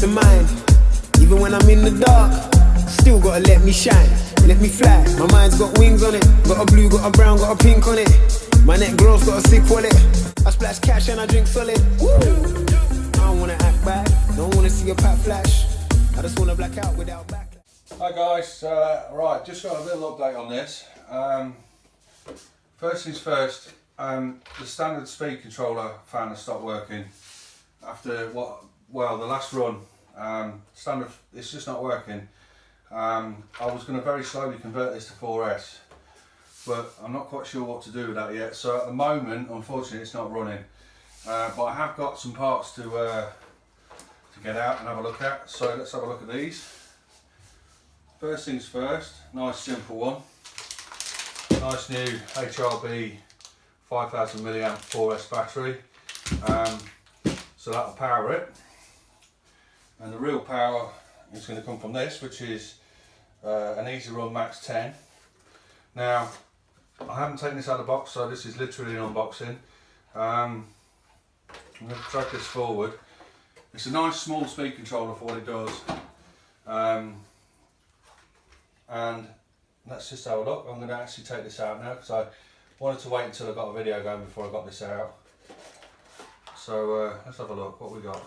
of mind. Even when I'm in the dark, still gotta let me shine, let me fly. My mind's got wings on it, got a blue, got a brown, got a pink on it. My neck girl's got a sick wallet. I splash cash and I drink solid. Woo! I don't wanna act bad, don't wanna see a pat flash. I just wanna black out without backlash. Hi guys, right, just got a little update on this. First things first, the standard speed controller fan has stopped working after the last run. Standard, it's just not working. I was going to very slowly convert this to 4S, but I'm not quite sure what to do with that yet. So at the moment, unfortunately, it's not running. But I have got some parts to get out and have a look at. So let's have a look at these. First things first, nice simple one. Nice new HRB 5000 milliamp 4S battery. So that'll power it. And the real power is going to come from this, which is an Easy Run Max 10. Now, I haven't taken this out of the box, so this is literally an unboxing. I'm going to drag this forward. It's a nice small speed controller for what it does. And let's just have a look. I'm going to actually take this out now because I wanted to wait until I got a video going before I got this out. So let's have a look what we got.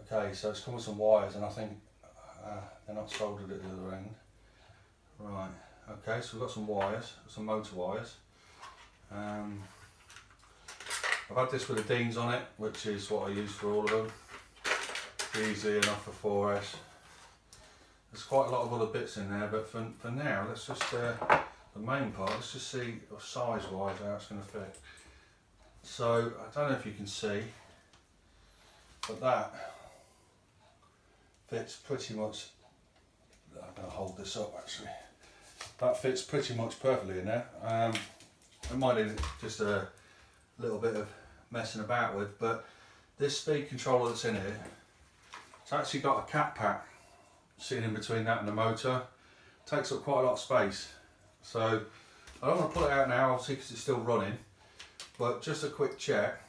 Okay, so it's come with some wires, and I think they're not soldered at the other end. Right, okay, so we've got some wires, some motor wires. I've had this with the Deans on it, which is what I use for all of them. Easy enough for 4S. There's quite a lot of other bits in there, but for now, let's just, the main part, let's just see size-wise how it's going to fit. So, I don't know if you can see, but that fits pretty much, I'm going to hold this up actually, that fits pretty much perfectly in there. It might need just a little bit of messing about with, but this speed controller that's in here, it's actually got a cat pack sitting in between that and the motor. It takes up quite a lot of space, so I don't want to pull it out now obviously because it's still running, but just a quick check.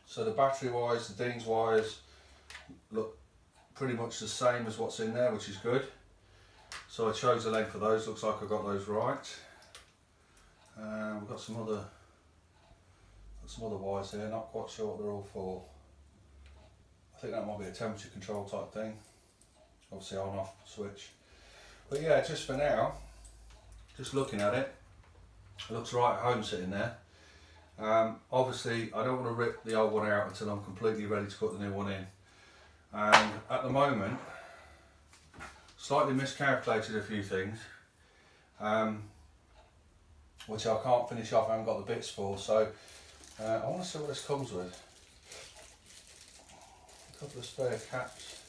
So the battery wires, the Dean's wires look pretty much the same as what's in there, which is good. So I chose the length of those, looks like I got those right. We've got some other wires here, not quite sure what they're all for. I think that might be a temperature control type thing. Obviously on off switch. But yeah, just for now, just looking at it, it looks right at home sitting there. Obviously I don't want to rip the old one out until I'm completely ready to put the new one in. And at the moment, slightly miscalculated a few things, which I can't finish off, I haven't got the bits for, so I want to see what this comes with. A couple of spare caps,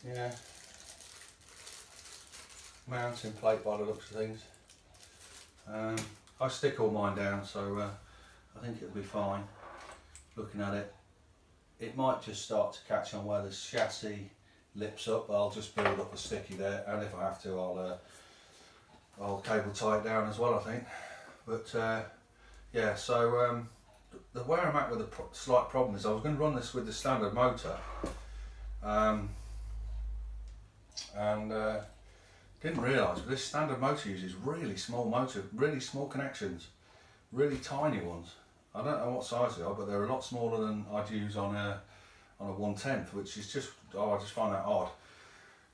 yeah, mounting plate by the looks of things. I stick all mine down, so I think it'll be fine. Looking at it, it might just start to catch on where the chassis lips up, but I'll just build up a sticky there, and if I have to I'll cable tie it down as well, I think. But yeah, so where I'm at with the slight problem is I was going to run this with the standard motor, and didn't realise this standard motor uses really small connections, really tiny ones. I don't know what size they are, but they're a lot smaller than I'd use on a 1/10, which is just, I just find that odd.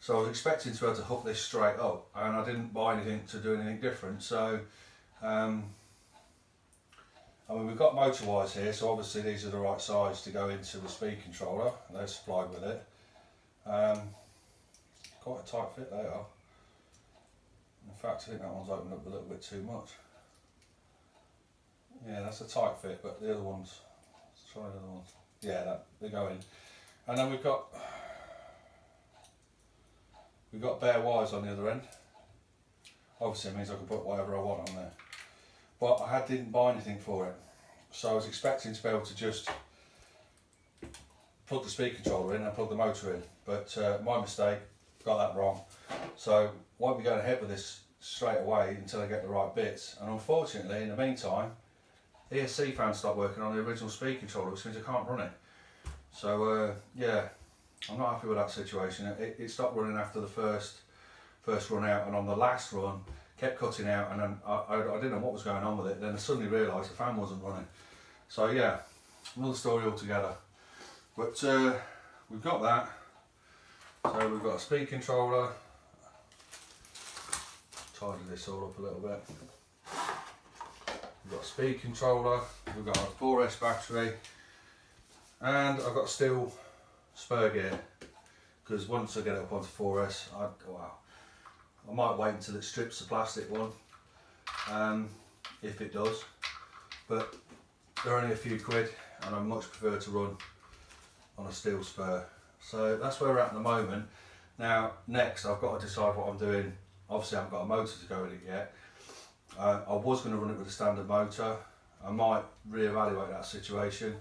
So I was expecting to be able to hook this straight up, and I didn't buy anything to do anything different. So I mean, we've got motor wires here, so obviously these are the right size to go into the speed controller. They're supplied with it. Quite a tight fit they are. In fact, I think that one's opened up a little bit too much. Yeah, that's a tight fit, but the other ones, let's try the other ones. Yeah, they go in. And then we've got bare wires on the other end. Obviously it means I can put whatever I want on there. But I didn't buy anything for it. So I was expecting to be able to just plug the speed controller in and plug the motor in. But my mistake, got that wrong. So won't be going ahead with this straight away until I get the right bits. And unfortunately, in the meantime, ESC fan stopped working on the original speed controller, which means I can't run it. So yeah, I'm not happy with that situation. It stopped running after the first run out, and on the last run kept cutting out, and then I didn't know what was going on with it. Then I suddenly realised the fan wasn't running. So yeah, another story altogether. But we've got that. So we've got a speed controller. Tidy this all up a little bit. We've got a speed controller, we've got a 4S battery, and I've got steel spur gear, because once I get it up onto 4S, I might wait until it strips the plastic one, if it does, but they're only a few quid and I much prefer to run on a steel spur. So that's where we're at the moment. Now next I've got to decide what I'm doing. Obviously I haven't got a motor to go with it yet. I was going to run it with a standard motor. I might re-evaluate that situation,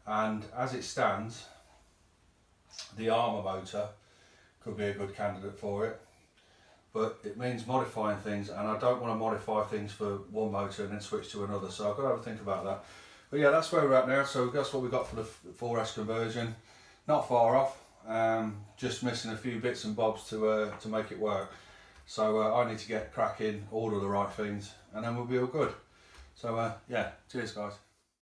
and as it stands, the Armour motor could be a good candidate for it, but it means modifying things, and I don't want to modify things for one motor and then switch to another, so I've got to have a think about that. But yeah, that's where we're at now. So that's what we got for the 4S conversion. Not far off, just missing a few bits and bobs to make it work. So I need to get cracking, order the right things, and then we'll be all good. So yeah, cheers guys.